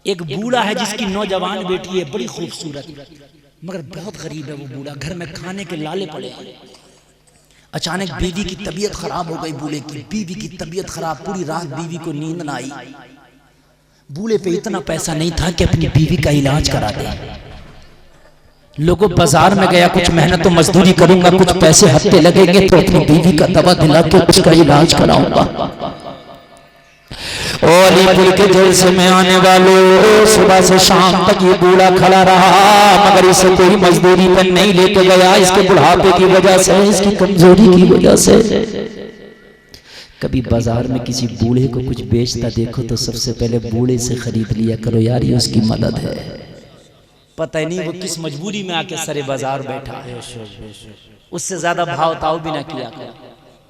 एक बूढ़ा है जिसकी नौजवान बेटी है बड़ी खूबसूरत, मगर बहुत गरीब है वो बूढ़ा, घर में खाने के लाले पड़े हैं। अचानक बीवी की तबीयत खराब हो गई, बूढ़े की बीवी की तबीयत खराब, पूरी रात बीवी को नींद ना आई। बूढ़े पे इतना पैसा नहीं था कि अपनी बीवी का इलाज करा दे। लोगों बाजार में गया, कुछ मेहनत तो मजदूरी करूंगा, कुछ पैसे हफ्ते लगेंगे तो अपनी बीवी का दवा दिला के उसका इलाज कराऊंगा। और अलीपुर के जेल से में आने वालों, सुबह से शाम तक ये बूढ़ा खड़ा रहा, मगर इसे कोई मजदूरी पर नहीं लेके गया। इसके बुढ़ापे की वजह से, इसकी कमजोरी की वजह से। कभी बाजार में किसी बूढ़े को कुछ बेचता देखो तो सबसे पहले बूढ़े से खरीद लिया करो, यार ये उसकी मदद है। पता ही नहीं वो किस मजबूरी में आके सरे बाजार बैठा है, उससे ज्यादा भाव ताव भी ना किया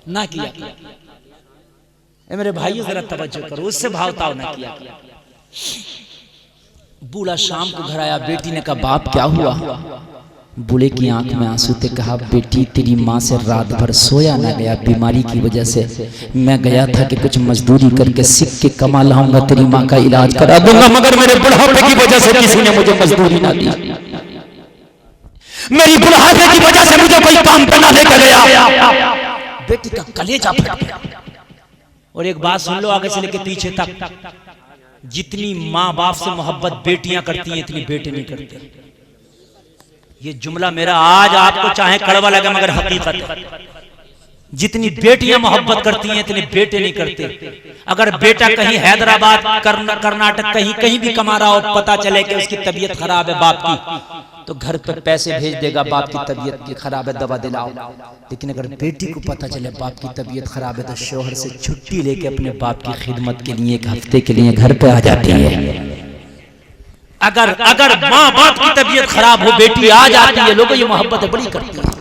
ना किया। ए मेरे भाइयों जरा तवज्जो करो, उससे भाव ताव ना किया। बूढ़ा शाम को घर आया, बेटी ने कहा बाप क्या हुआ? बूढ़े की आंख में आंसू थे, कहा बेटी तेरी माँ से रात भर सोया ना गया, बीमारी की वजह से। मैं गया था कि कुछ मजदूरी करके सीख के कमा लाऊंगा, तेरी माँ का इलाज करा दूंगा, मगर मेरे बुढ़ापे की वजह से किसी ने मुझे मजदूरी ना दी। मेरी बुढ़ापे की वजह से मुझे कोई काम पे ना लेकर गया। बेटी का कलेजा फट गया। और एक बात सुन लो आगे से लेके पीछे तक, जितनी माँ बाप से मोहब्बत बेटियां करती हैं इतनी बेटे नहीं करते। ये जुमला मेरा आज आपको चाहे कड़वा लगे मगर हकीकत है। जितनी बेटियां मोहब्बत करती हैं इतने बेटे नहीं करते। अगर बेटा कहीं हैदराबाद कर्नाटक कहीं भी कमा रहा हो, पता चले कि उसकी तबीयत खराब है बाप की, तो घर पर पैसे भेज देगा, बाप की तबीयत खराब है दवा दिलाओ। लेकिन अगर बेटी को पता चले बाप की तबीयत खराब है तो शौहर से छुट्टी लेके अपने बाप की खिदमत के लिए एक हफ्ते के लिए घर पे आ जाती है। अगर माँ बाप की तबीयत खराब हो बेटी आ जाती है। लोगों ये मोहब्बत बड़ी करती है।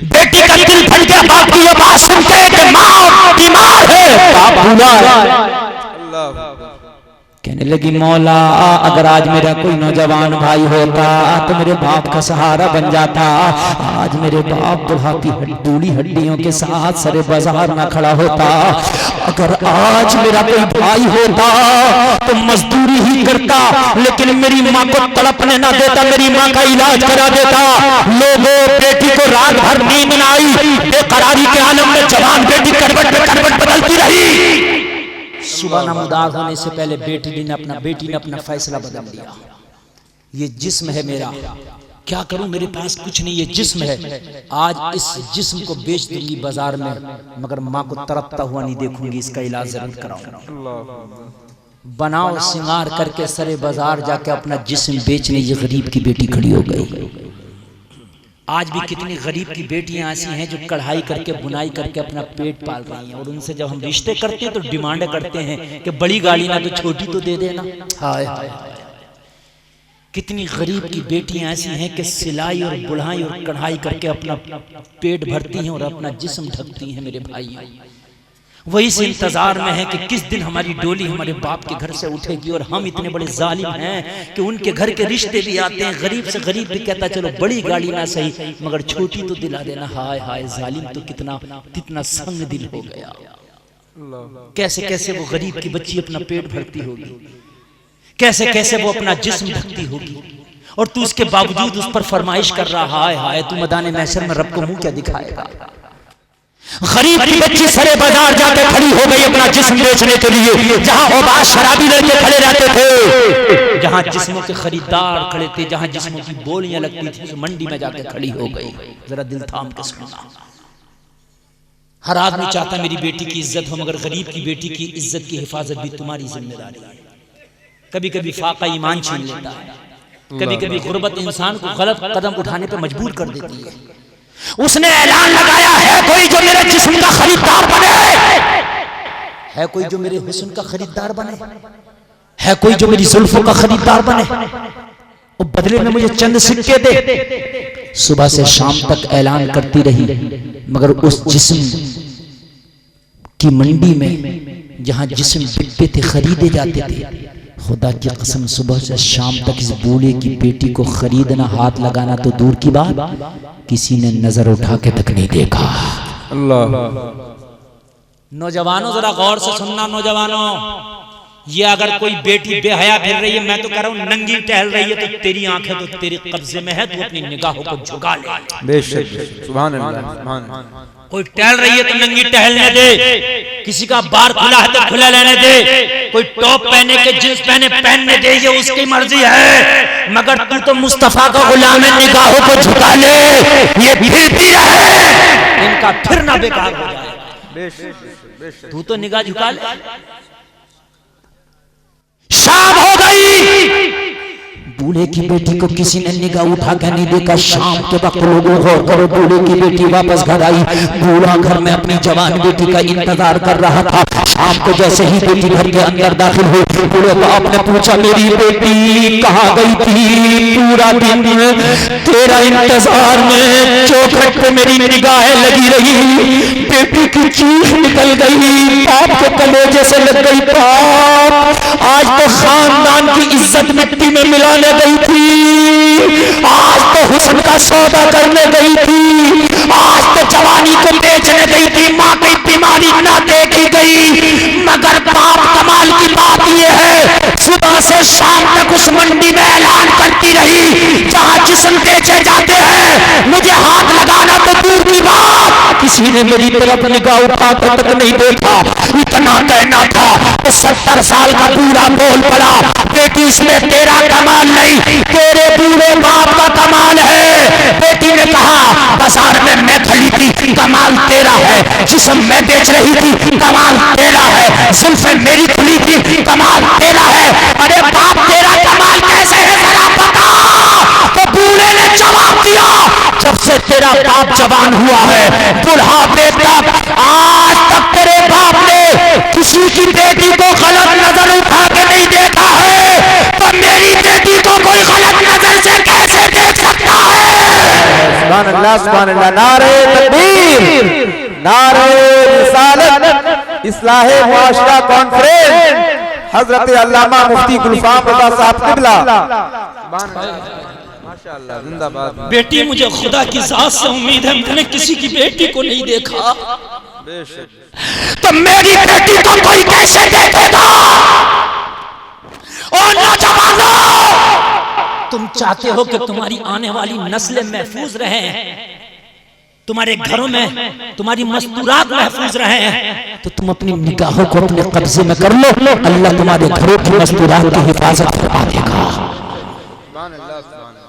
बेटी का दिल फट गया बाप की ये बात सुन के कि माँ बीमार है, बाप भूला है। कहने लगी मौला अगर आज मेरा कोई नौजवान भाई होता तो मेरे बाप का सहारा बन जाता। आज मेरे बाप बुढ़ापी बूढ़ी हड्डियों के साथ सरे बाजार ना खड़ा होता। अगर आज मेरा कोई भाई होता तो मजदूरी ही करता, लेकिन मेरी माँ को तड़पने ना देता, मेरी माँ का इलाज करा देता। लोगों बेटी को रात भर नींद ना आई, बेकरारी के आलम में जवान बेटी करवट पे करवट बदलती रही। सुबह नमदार होने से पहले बेटी ने अपना फैसला बदल लिया। ये जिस्म है मेरा, क्या करूं, मेरे पास कुछ नहीं, ये जिस्म है। आज इस जिस्म को बेच दूंगी बाजार में, मगर माँ को तड़पता हुआ नहीं देखूंगी, इसका इलाज जरूर कराऊंगा। बनाओ सिंगार करके सरे बाजार जाके अपना जिस्म बेचने ये गरीब की बेटी खड़ी हो गई। आज भी कितनी गरीब की बेटियां ऐसी हैं जो कढ़ाई करके बुनाई करके अपना पेट पाल रही हैं, और उनसे जब हम रिश्ते करते हैं तो डिमांड करते हैं कि बड़ी गाड़ी ना तो छोटी तो दे देना। हाय हाय, कितनी गरीब की बेटियां ऐसी हैं कि सिलाई और बुनाई और कढ़ाई करके अपना पेट भरती हैं और अपना जिस्म ढकती हैं। मेरे भाई वही से इंतजार में है कि किस दिन हमारी डोली हमारे बाप के घर से उठेगी। और हम इतने बड़े जालिम हैं कि उनके घर के रिश्ते भी आते हैं, गरीब से गरीब भी कहता चलो बड़ी गाड़ी ना सही मगर छोटी तो दिला देना। हाय हाय, जालिम तो कितना संग दिल हो गया। कैसे कैसे वो गरीब की बच्ची अपना पेट भरती होगी, कैसे कैसे वो अपना जिस्म ढकती होगी, और तू उसके बावजूद उस पर फरमाइश कर रहा। हाय हाय, तू मैदान महशर में रब को मुंह क्या दिखाएगा। गरीब की बच्ची सरे बाजार जाके खड़ी हो गई अपना जिस्म बेचने के लिए। जहां औबाद शराबी लड़के खड़े रहते थे, जहां जिस्मों के खरीदार खड़े थे, जहां जिस्मों की बोलियां लगती थी, उस मंडी में जाके खड़ी हो गई। जरा दिल थाम के सुनना। हर आदमी चाहता मेरी बेटी की इज्जत हो, मगर गरीब की बेटी की इज्जत की हिफाजत भी तुम्हारी जिम्मेदारी है। कभी कभी फाका ईमान छीन लेता है, कभी कभी गुर्बत इंसान को गलत कदम उठाने पर मजबूर कर देती है। उसने ऐलान लगाया है कोई जो मेरे जिस्म का खरीदार बने, है कोई जो मेरे हुस्न का खरीदार बने, है कोई जो मेरी जुल्फों का खरीदार बने, और बदले में मुझे चंद सिक्के दे। सुबह से शाम तक ऐलान करती रही, मगर उस जिस्म की मंडी में जहां जिस्म बिकते थे, खरीदे जाते थे, खुदा की कसम सुबह से शाम तक इस बूढ़े की बेटी को खरीदना, हाथ लगाना तो दूर की बात, किसी ने नजर उठा के तक नहीं देखा। अल्लाह। नौजवानों जरा गौर से सुनना, नौजवानों ये अगर कोई बेटी बेहया फिर रही है, मैं तो कह रहा हूँ नंगी टहल रही है, तो तेरी आंखें तो तेरे कब्जे में है, तू अपनी निगाहों को झुका ले। बेशक सुभान अल्लाह सुभान अल्लाह। कोई टहल रही है तो नंगी टहलने दे, किसी का बार खुला है तो खुला रहने दे, कोई टॉप पहने के जींस पहनने दे, ये उसकी मर्जी है, मगर तू तो मुस्तफा का गुलाम है, निगाहों को झुका ले, ये फिरती रहे, इनका फिरना बेकार हो जाएगा। तू तो निगाह झुका ले। शाम हो गई, दूल्हे की बेटी को किसी ने निगाह उठा कर नहीं देखा। शाम के वक्त लोगों गौर करो, दूल्हे की बेटी वापस घर आई। दूल्हा घर में अपनी जवान बेटी का इंतजार कर रहा था। शाम को जैसे ही बेटी घर के अंदर दाखिल हुई, दूल्हे बाप ने पूछा मेरी बेटी कहाँ गई थी? पूरा दिन तेरा इंतजार में चौखट पे मेरी निगाहें लगी रही, बेटी की चीख निकल गई, बाप के कलेजे से लग गई। बाप आज तो खानदान की इज्जत मिट्टी में मिलाने गई थी, आज तो हुस्न का सौदा करने गई थी, आज तो जवानी को बेचने गई थी, माँ की बीमारी ना देखी गई। मगर बाप कमाल की बात यह है, सुबह से शाम तक उस मंडी में ऐलान करती रही, जहाँ जिस्म बेचे जाते हैं मुझे हाथ लगाना तो दूर की बात, किसी ने मेरी तरफ निगाह उठा तक नहीं देखा। इतना कहना था तो 70 साल का बूढ़ा बोल पड़ा, बेटी इसमें तेरा कमाल नहीं, तेरे बूढ़े बाप का कमाल है। बेटी ने कहा बाजार में मैं खड़ी थी, कमाल तेरा है, जिस्म मैं बेच रही थी, कमाल तेरा है, जुल्फे मेरी खुली थी, कमाल तेरा है। अरे बाप तेरा कमाल कैसे है जरा बता। तो बूढ़े ने जवाब दिया, जब से तेरा बाप जवान हुआ है बुढ़ापे तक आज तक तेरे बाप ने किसी की बेटी को गलत नजर उठा के नहीं देखा है, तो मेरी बेटी को कोई गलत नजर से कैसे देख सकता है? सुभान अल्लाह सुभान अल्लाह। नारे तकबीर, नारे रिसालत, इस्लाहे मुआशरा कॉन्फ्रेंस, हजरत अल्लामा मुफ्ती गुलफाम रज़ा साहब किबला। माशाअल्लाह जिंदाबाद। बेटी मुझे खुदा की जात से उम्मीद है, मैंने किसी की बेटी को नहीं देखा, तो मेरी बेटी को कोई कैसे देखेगा? और नौजवानों, तुम चाहते हो कि तुम्हारी आने वाली नस्लें महफूज रहें, तुम्हारे घरों में तुम्हारी मस्तूरात महफूज रहें, तो तुम अपनी निगाहों को अपने कब्जे में कर लो, अल्लाह तुम्हारे घरों की मस्तूरात की हिफाजत करवा देगा। सुभान अल्लाह सुभान अल्लाह।